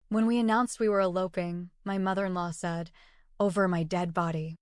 When we announced we were eloping, my mother-in-law said, "Over my dead body."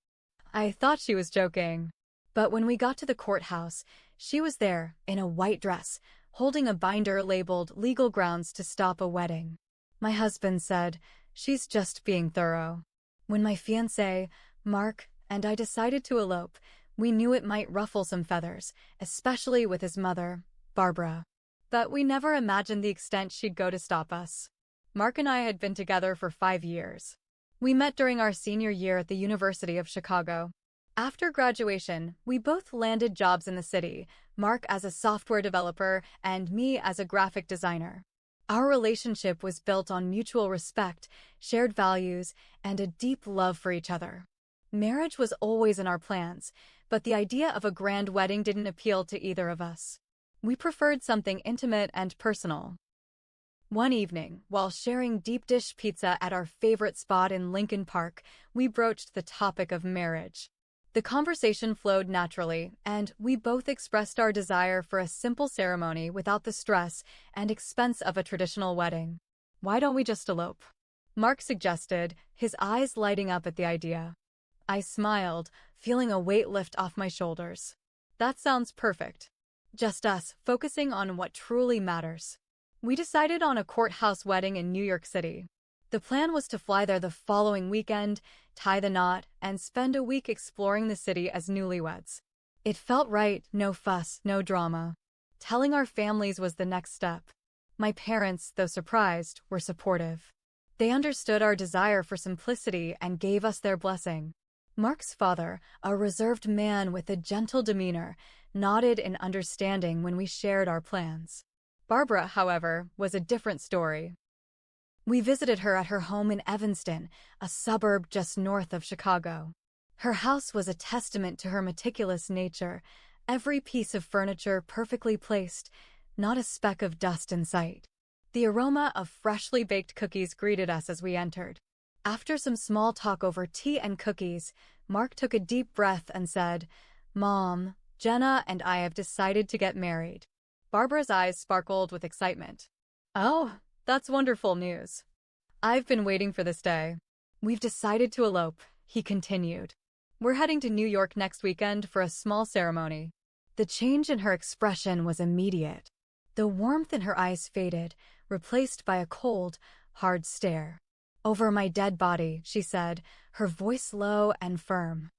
I thought she was joking. But when we got to the courthouse, she was there, in a white dress, holding a binder labeled "Legal Grounds to Stop a Wedding." My husband said, "She's just being thorough." When my fiancé, Mark, and I decided to elope, we knew it might ruffle some feathers, especially with his mother, Barbara. But we never imagined the extent she'd go to stop us. Mark and I had been together for 5 years. We met during our senior year at the University of Chicago. After graduation, we both landed jobs in the city, Mark as a software developer and me as a graphic designer. Our relationship was built on mutual respect, shared values, and a deep love for each other. Marriage was always in our plans, but the idea of a grand wedding didn't appeal to either of us. We preferred something intimate and personal. One evening, while sharing deep dish pizza at our favorite spot in Lincoln Park, we broached the topic of marriage. The conversation flowed naturally, and we both expressed our desire for a simple ceremony without the stress and expense of a traditional wedding. "Why don't we just elope?" Mark suggested, his eyes lighting up at the idea. I smiled, feeling a weight lift off my shoulders. "That sounds perfect. Just us, focusing on what truly matters." We decided on a courthouse wedding in New York City. The plan was to fly there the following weekend, tie the knot, and spend a week exploring the city as newlyweds. It felt right, no fuss, no drama. Telling our families was the next step. My parents, though surprised, were supportive. They understood our desire for simplicity and gave us their blessing. Mark's father, a reserved man with a gentle demeanor, nodded in understanding when we shared our plans. Barbara, however, was a different story. We visited her at her home in Evanston, a suburb just north of Chicago. Her house was a testament to her meticulous nature, every piece of furniture perfectly placed, not a speck of dust in sight. The aroma of freshly baked cookies greeted us as we entered. After some small talk over tea and cookies, Mark took a deep breath and said, "Mom, Jenna and I have decided to get married." Barbara's eyes sparkled with excitement. "Oh, that's wonderful news. I've been waiting for this day." "We've decided to elope," he continued. "We're heading to New York next weekend for a small ceremony." The change in her expression was immediate. The warmth in her eyes faded, replaced by a cold, hard stare. "Over my dead body," she said, her voice low and firm.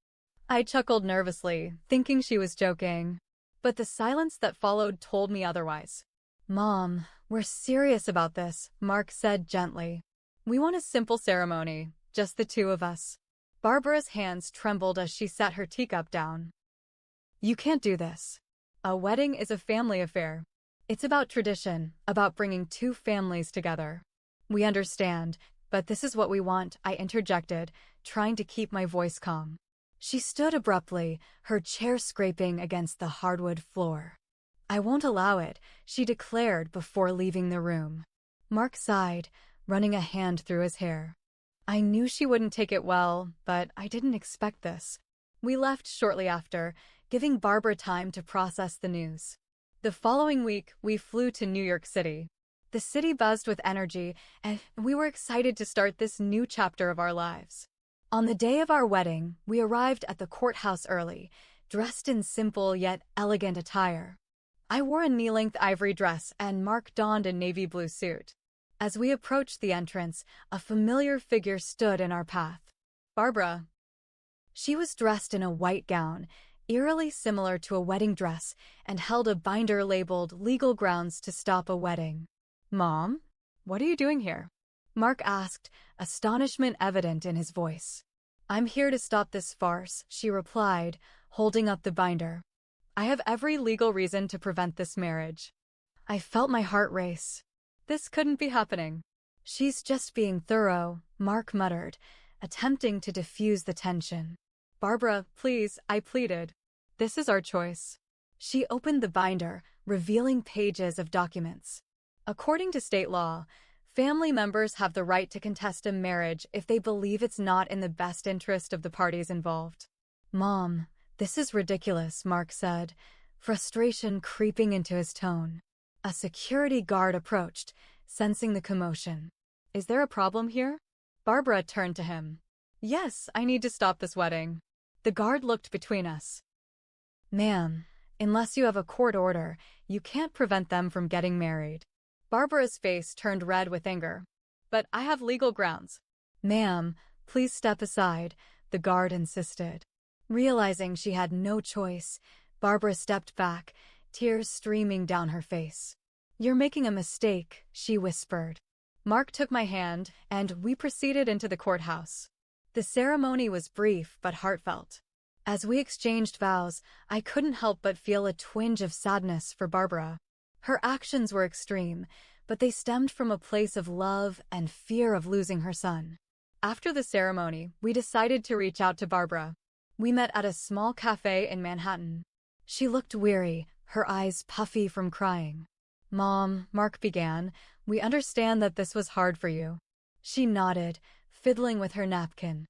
I chuckled nervously, thinking she was joking. But the silence that followed told me otherwise. "Mom, we're serious about this," Mark said gently. "We want a simple ceremony, just the two of us." Barbara's hands trembled as she set her teacup down. "You can't do this. A wedding is a family affair. It's about tradition, about bringing two families together." "We understand, but this is what we want," I interjected, trying to keep my voice calm. She stood abruptly, her chair scraping against the hardwood floor. "I won't allow it," she declared before leaving the room. Mark sighed, running a hand through his hair. I knew she wouldn't take it well, but I didn't expect this. We left shortly after, giving Barbara time to process the news. The following week, we flew to New York City. The city buzzed with energy, and we were excited to start this new chapter of our lives. On the day of our wedding, we arrived at the courthouse early, dressed in simple yet elegant attire. I wore a knee-length ivory dress and Mark donned a navy blue suit. As we approached the entrance, a familiar figure stood in our path. Barbara. She was dressed in a white gown, eerily similar to a wedding dress, and held a binder labeled "Legal Grounds to Stop a Wedding." "Mom, what are you doing here?" Mark asked, astonishment evident in his voice. "I'm here to stop this farce," she replied, holding up the binder. "I have every legal reason to prevent this marriage." I felt my heart race. This couldn't be happening. "She's just being thorough," Mark muttered, attempting to diffuse the tension. "Barbara, please," I pleaded. "This is our choice." She opened the binder, revealing pages of documents. According to state law, family members have the right to contest a marriage if they believe it's not in the best interest of the parties involved. "Mom, this is ridiculous," Mark said, frustration creeping into his tone. A security guard approached, sensing the commotion. Is there a problem here? Barbara turned to him. Yes, I need to stop this wedding. The guard looked between us. Ma'am, unless you have a court order, you can't prevent them from getting married. Barbara's face turned red with anger. But I have legal grounds. Ma'am, please step aside, the guard insisted. Realizing she had no choice, Barbara stepped back, tears streaming down her face. You're making a mistake, she whispered. Mark took my hand, and we proceeded into the courthouse. The ceremony was brief but heartfelt. As we exchanged vows, I couldn't help but feel a twinge of sadness for Barbara. Her actions were extreme, but they stemmed from a place of love and fear of losing her son. After the ceremony, we decided to reach out to Barbara. We met at a small cafe in Manhattan. She looked weary, her eyes puffy from crying. Mom, Mark began, we understand that this was hard for you. She nodded, fiddling with her napkin.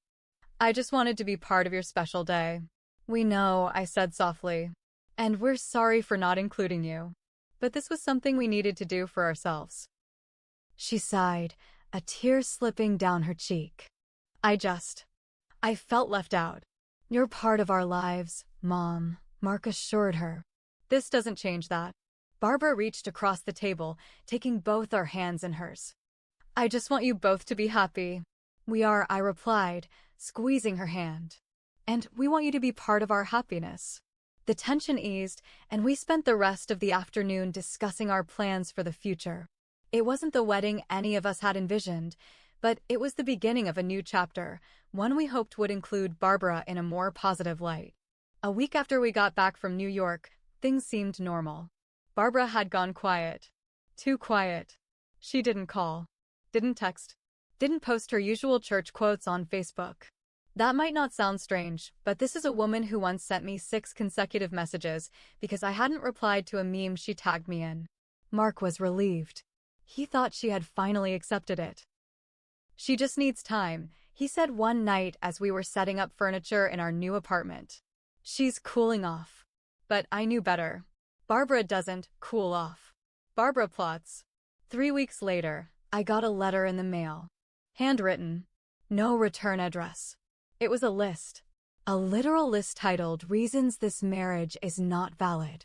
I just wanted to be part of your special day. We know, I said softly. And we're sorry for not including you. But this was something we needed to do for ourselves. She sighed, a tear slipping down her cheek. I felt left out. You're part of our lives, Mom, Mark assured her. This doesn't change that. Barbara reached across the table, taking both our hands in hers. I just want you both to be happy. We are, I replied, squeezing her hand. And we want you to be part of our happiness. The tension eased, and we spent the rest of the afternoon discussing our plans for the future. It wasn't the wedding any of us had envisioned, but it was the beginning of a new chapter, one we hoped would include Barbara in a more positive light. A week after we got back from New York, things seemed normal. Barbara had gone quiet. Too quiet. She didn't call. Didn't text. Didn't post her usual church quotes on Facebook. That might not sound strange, but this is a woman who once sent me 6 consecutive messages because I hadn't replied to a meme she tagged me in. Mark was relieved. He thought she had finally accepted it. She just needs time, he said one night as we were setting up furniture in our new apartment. She's cooling off. But I knew better. Barbara doesn't cool off. Barbara plots. 3 weeks later, I got a letter in the mail. Handwritten. No return address. It was a list. A literal list titled, Reasons This Marriage Is Not Valid.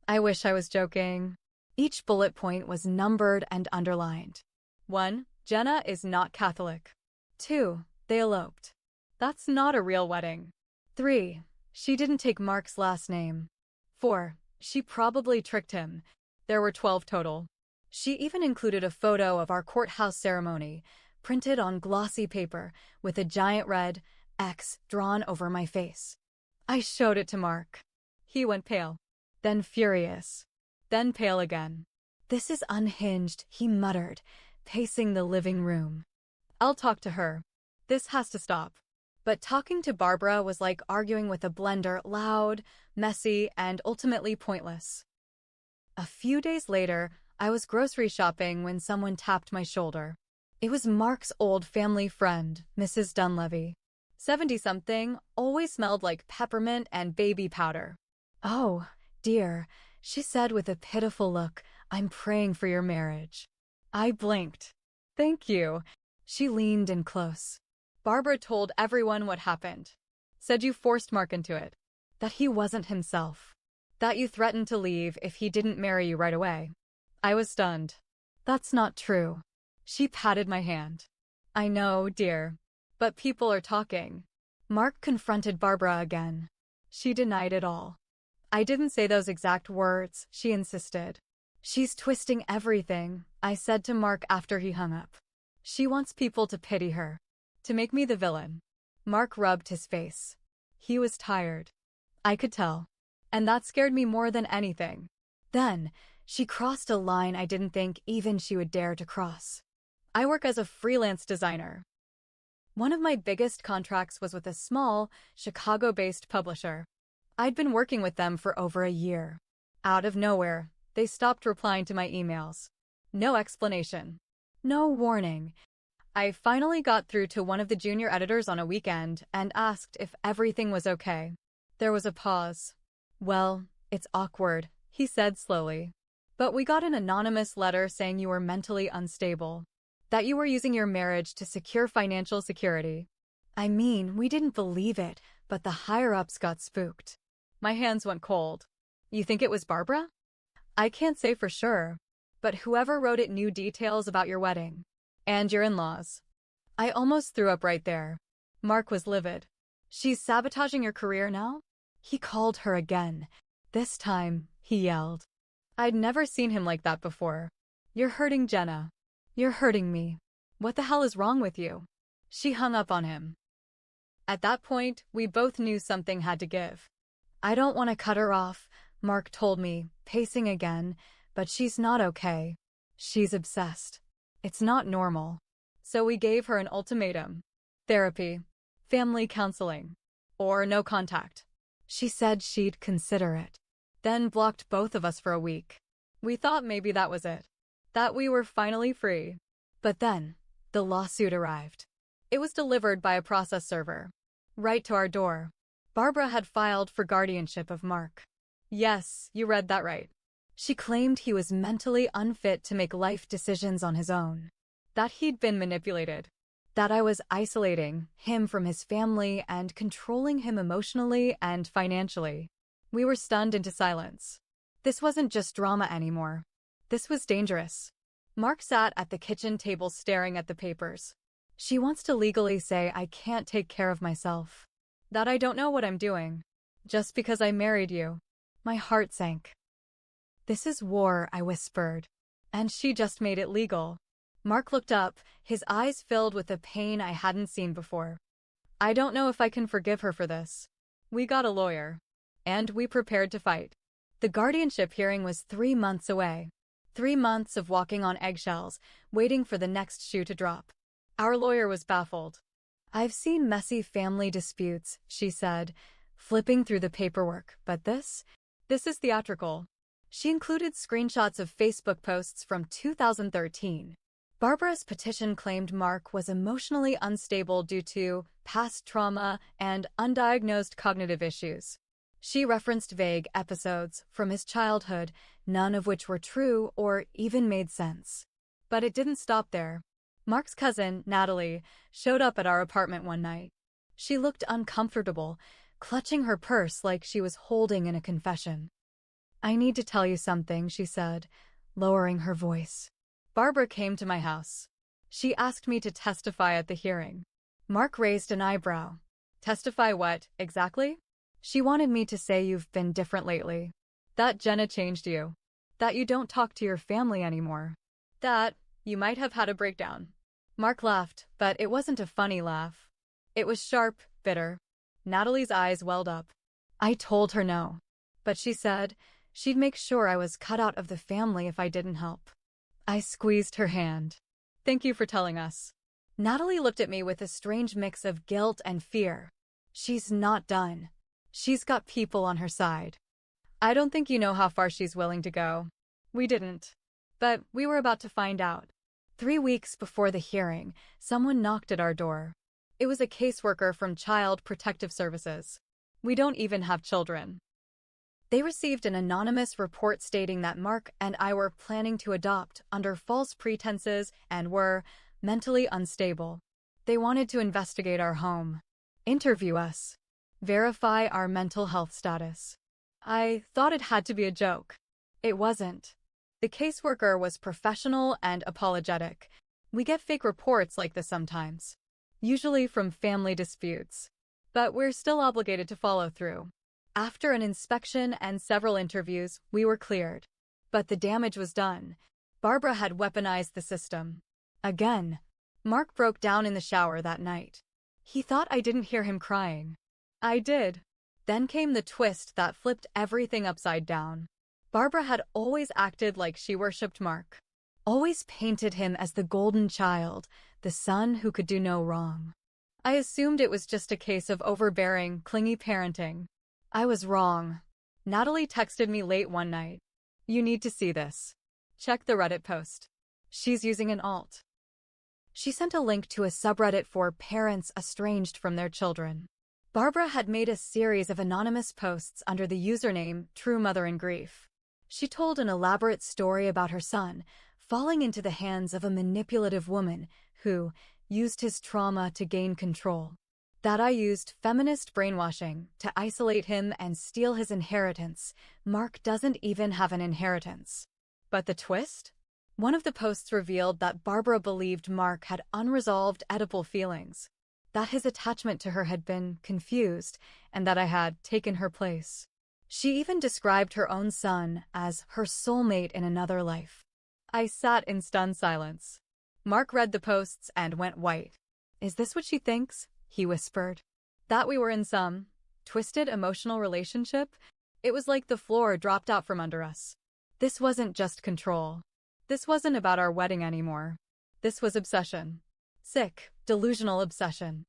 I wish I was joking. Each bullet point was numbered and underlined. 1. Jenna is not Catholic. 2. They eloped. That's not a real wedding. 3. She didn't take Mark's last name. 4. She probably tricked him. There were 12 total. She even included a photo of our courthouse ceremony, printed on glossy paper, with a giant red X drawn over my face. I showed it to Mark. He went pale, then furious, then pale again. This is unhinged, he muttered, pacing the living room. I'll talk to her. This has to stop. But talking to Barbara was like arguing with a blender, loud, messy, and ultimately pointless. A few days later, I was grocery shopping when someone tapped my shoulder. It was Mark's old family friend, Mrs. Dunleavy. 70-something, always smelled like peppermint and baby powder. Oh, dear, she said with a pitiful look, I'm praying for your marriage. I blinked. Thank you. She leaned in close. Barbara told everyone what happened. Said you forced Mark into it. That he wasn't himself. That you threatened to leave if he didn't marry you right away. I was stunned. That's not true. She patted my hand. I know, dear. But people are talking. Mark confronted Barbara again. She denied it all. I didn't say those exact words, she insisted. She's twisting everything, I said to Mark after he hung up. She wants people to pity her. To make me the villain. Mark rubbed his face. He was tired. I could tell. And that scared me more than anything. Then, she crossed a line I didn't think even she would dare to cross. I work as a freelance designer. One of my biggest contracts was with a small, Chicago-based publisher. I'd been working with them for over a year. Out of nowhere, they stopped replying to my emails. No explanation. No warning. I finally got through to one of the junior editors on a weekend and asked if everything was okay. There was a pause. Well, it's awkward, he said slowly. But we got an anonymous letter saying you were mentally unstable. That you were using your marriage to secure financial security. I mean, we didn't believe it, but the higher-ups got spooked. My hands went cold. You think it was Barbara? I can't say for sure, but whoever wrote it knew details about your wedding. And your in-laws. I almost threw up right there. Mark was livid. She's sabotaging your career now? He called her again. This time, he yelled. I'd never seen him like that before. You're hurting Jenna. You're hurting me. What the hell is wrong with you? She hung up on him. At that point, we both knew something had to give. I don't want to cut her off, Mark told me, pacing again, but she's not okay. She's obsessed. It's not normal. So we gave her an ultimatum. Therapy. Family counseling. Or no contact. She said she'd consider it. Then blocked both of us for a week. We thought maybe that was it. That we were finally free. But then, the lawsuit arrived. It was delivered by a process server. Right to our door. Barbara had filed for guardianship of Mark. Yes, you read that right. She claimed he was mentally unfit to make life decisions on his own. That he'd been manipulated. That I was isolating him from his family and controlling him emotionally and financially. We were stunned into silence. This wasn't just drama anymore. This was dangerous. Mark sat at the kitchen table staring at the papers. She wants to legally say I can't take care of myself. That I don't know what I'm doing. Just because I married you. My heart sank. This is war, I whispered. And she just made it legal. Mark looked up, his eyes filled with a pain I hadn't seen before. I don't know if I can forgive her for this. We got a lawyer. And we prepared to fight. The guardianship hearing was 3 months away. 3 months of walking on eggshells, waiting for the next shoe to drop. Our lawyer was baffled. I've seen messy family disputes, she said, flipping through the paperwork, but this is theatrical. She included screenshots of Facebook posts from 2013. Barbara's petition claimed Mark was emotionally unstable due to past trauma and undiagnosed cognitive issues. She referenced vague episodes from his childhood, none of which were true or even made sense. But it didn't stop there. Mark's cousin, Natalie, showed up at our apartment one night. She looked uncomfortable, clutching her purse like she was holding in a confession. I need to tell you something, she said, lowering her voice. Barbara came to my house. She asked me to testify at the hearing. Mark raised an eyebrow. Testify what, exactly? She wanted me to say you've been different lately. That Jenna changed you. That you don't talk to your family anymore. That you might have had a breakdown. Mark laughed, but it wasn't a funny laugh. It was sharp, bitter. Natalie's eyes welled up. I told her no. But she said she'd make sure I was cut out of the family if I didn't help. I squeezed her hand. Thank you for telling us. Natalie looked at me with a strange mix of guilt and fear. She's not done. She's got people on her side. I don't think you know how far she's willing to go. We didn't. But we were about to find out. 3 weeks before the hearing, someone knocked at our door. It was a caseworker from Child Protective Services. We don't even have children. They received an anonymous report stating that Mark and I were planning to adopt under false pretenses and were mentally unstable. They wanted to investigate our home, interview us, verify our mental health status. I thought it had to be a joke. It wasn't. The caseworker was professional and apologetic. We get fake reports like this sometimes, usually from family disputes. But we're still obligated to follow through. After an inspection and several interviews, we were cleared. But the damage was done. Barbara had weaponized the system. Again, Mark broke down in the shower that night. He thought I didn't hear him crying. I did. Then came the twist that flipped everything upside down. Barbara had always acted like she worshipped Mark. Always painted him as the golden child, the son who could do no wrong. I assumed it was just a case of overbearing, clingy parenting. I was wrong. Natalie texted me late one night. You need to see this. Check the Reddit post. She's using an alt. She sent a link to a subreddit for parents estranged from their children. Barbara had made a series of anonymous posts under the username True Mother in Grief. She told an elaborate story about her son, falling into the hands of a manipulative woman who used his trauma to gain control. That I used feminist brainwashing to isolate him and steal his inheritance. Mark doesn't even have an inheritance. But the twist? One of the posts revealed that Barbara believed Mark had unresolved Oedipal feelings, that his attachment to her had been confused, and that I had taken her place. She even described her own son as her soulmate in another life. I sat in stunned silence. Mark read the posts and went white. "Is this what she thinks?" he whispered. That we were in some twisted emotional relationship? It was like the floor dropped out from under us. This wasn't just control. This wasn't about our wedding anymore. This was obsession. Sick, delusional obsession.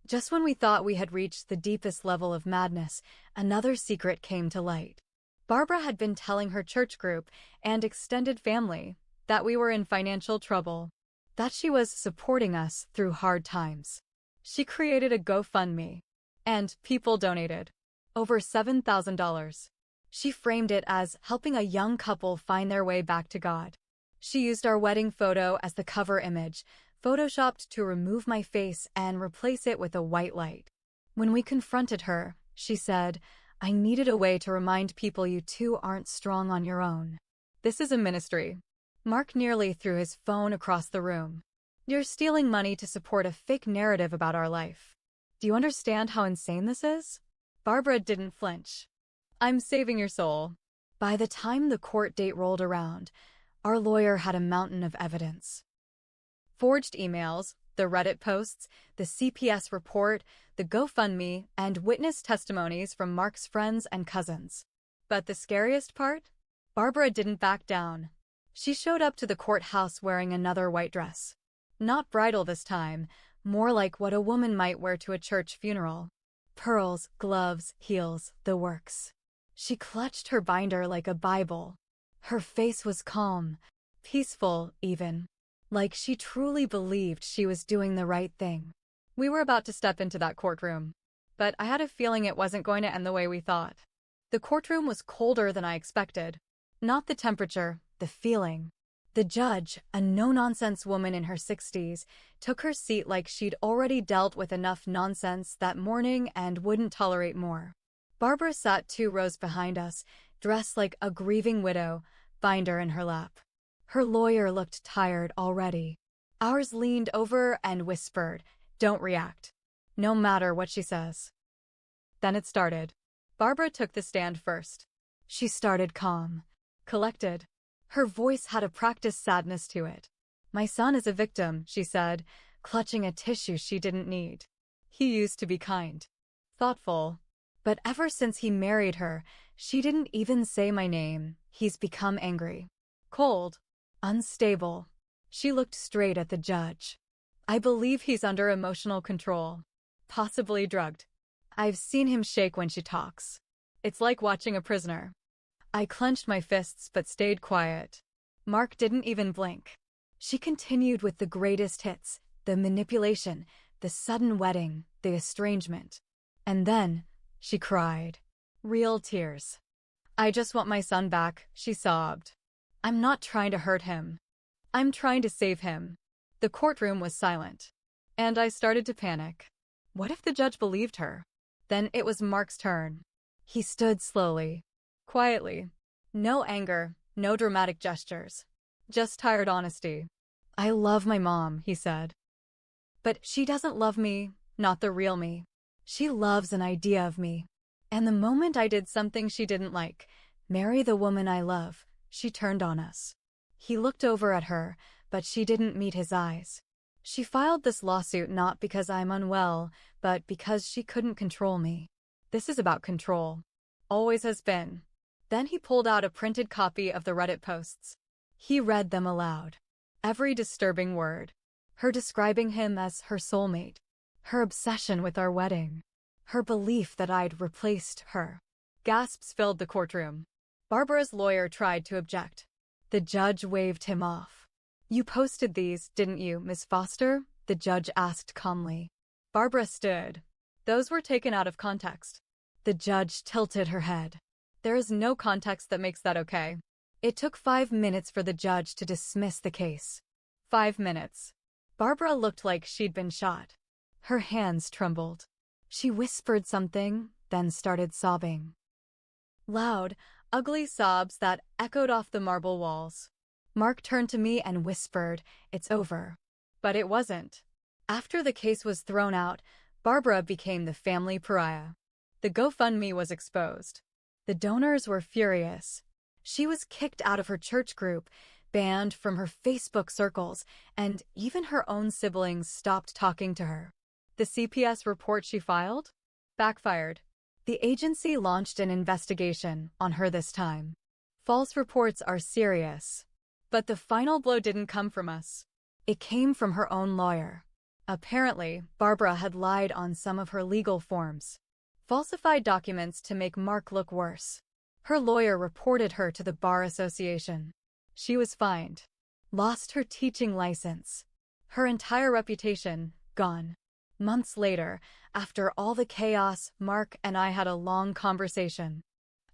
Just when we thought we had reached the deepest level of madness, another secret came to light. Barbara had been telling her church group and extended family that we were in financial trouble, that she was supporting us through hard times. She created a GoFundMe, and people donated over $7,000. She framed it as helping a young couple find their way back to God. She used our wedding photo as the cover image, photoshopped to remove my face and replace it with a white light. When we confronted her, she said, "I needed a way to remind people you two aren't strong on your own. This is a ministry." Mark nearly threw his phone across the room. "You're stealing money to support a fake narrative about our life. Do you understand how insane this is?" Barbara didn't flinch. "I'm saving your soul." By the time the court date rolled around, our lawyer had a mountain of evidence. Forged emails, the Reddit posts, the CPS report, the GoFundMe, and witness testimonies from Mark's friends and cousins. But the scariest part? Barbara didn't back down. She showed up to the courthouse wearing another white dress. Not bridal this time, more like what a woman might wear to a church funeral. Pearls, gloves, heels, the works. She clutched her binder like a Bible. Her face was calm, peaceful even, like she truly believed she was doing the right thing. We were about to step into that courtroom, but I had a feeling it wasn't going to end the way we thought. The courtroom was colder than I expected. Not the temperature, the feeling. The judge, a no-nonsense woman in her 60s, took her seat like she'd already dealt with enough nonsense that morning and wouldn't tolerate more. Barbara sat 2 rows behind us, dressed like a grieving widow, binder in her lap. Her lawyer looked tired already. Ours leaned over and whispered, "Don't react, no matter what she says." Then it started. Barbara took the stand first. She started calm, collected. Her voice had a practiced sadness to it. "My son is a victim," she said, clutching a tissue she didn't need. "He used to be kind, thoughtful. But ever since he married her, she didn't even say my name. He's become angry, cold, unstable." She looked straight at the judge. "I believe he's under emotional control, possibly drugged. I've seen him shake when she talks. It's like watching a prisoner." I clenched my fists but stayed quiet. Mark didn't even blink. She continued with the greatest hits, the manipulation, the sudden wedding, the estrangement. And then she cried. Real tears. "I just want my son back," she sobbed. "I'm not trying to hurt him. I'm trying to save him." The courtroom was silent, and I started to panic. What if the judge believed her? Then it was Mark's turn. He stood slowly, quietly. No anger, no dramatic gestures. Just tired honesty. "I love my mom," he said. "But she doesn't love me, not the real me. She loves an idea of me. And the moment I did something she didn't like, marry the woman I love, she turned on us." He looked over at her, but she didn't meet his eyes. "She filed this lawsuit not because I'm unwell, but because she couldn't control me. This is about control. Always has been." Then he pulled out a printed copy of the Reddit posts. He read them aloud. Every disturbing word. Her describing him as her soulmate. Her obsession with our wedding. Her belief that I'd replaced her. Gasps filled the courtroom. Barbara's lawyer tried to object. The judge waved him off. "You posted these, didn't you, Miss Foster?" the judge asked calmly. Barbara stood. "Those were taken out of context." The judge tilted her head. "There is no context that makes that okay." It took 5 minutes for the judge to dismiss the case. 5 minutes. Barbara looked like she'd been shot. Her hands trembled. She whispered something, then started sobbing. Loud, ugly sobs that echoed off the marble walls. Mark turned to me and whispered, "It's over." But it wasn't. After the case was thrown out, Barbara became the family pariah. The GoFundMe was exposed. The donors were furious. She was kicked out of her church group, banned from her Facebook circles, and even her own siblings stopped talking to her. The CPS report she filed? Backfired. The agency launched an investigation on her this time. False reports are serious. But the final blow didn't come from us. It came from her own lawyer. Apparently, Barbara had lied on some of her legal forms. Falsified documents to make Mark look worse. Her lawyer reported her to the Bar Association. She was fined. Lost her teaching license. Her entire reputation gone. Months later, after all the chaos, Mark and I had a long conversation.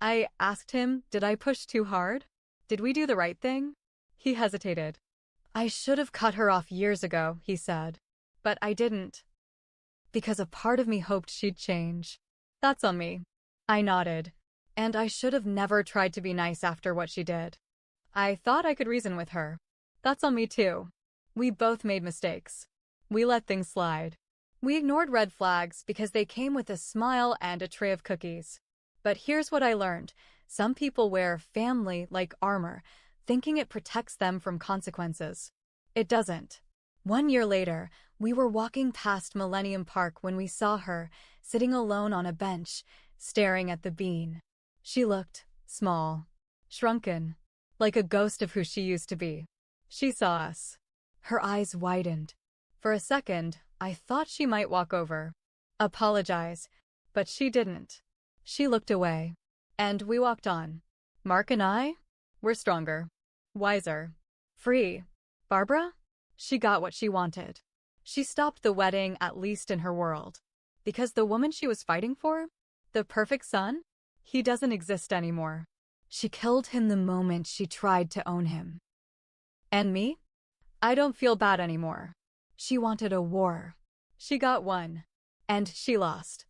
I asked him, did I push too hard? Did we do the right thing? He hesitated. I should have cut her off years ago, he said. But I didn't. Because a part of me hoped she'd change. That's on me. I nodded. And I should have never tried to be nice after what she did. I thought I could reason with her. That's on me too. We both made mistakes. We let things slide. We ignored red flags because they came with a smile and a tray of cookies. But here's what I learned. Some people wear family like armor, thinking it protects them from consequences. It doesn't. 1 year later, we were walking past Millennium Park when we saw her, sitting alone on a bench, staring at the bean. She looked small, shrunken, like a ghost of who she used to be. She saw us. Her eyes widened. For a second, I thought she might walk over, apologize, but she didn't. She looked away, and we walked on. Mark and I? We're stronger, wiser, free. Barbara? She got what she wanted. She stopped the wedding, at least in her world. Because the woman she was fighting for, the perfect son, he doesn't exist anymore. She killed him the moment she tried to own him. And me? I don't feel bad anymore. She wanted a war. She got one. And she lost.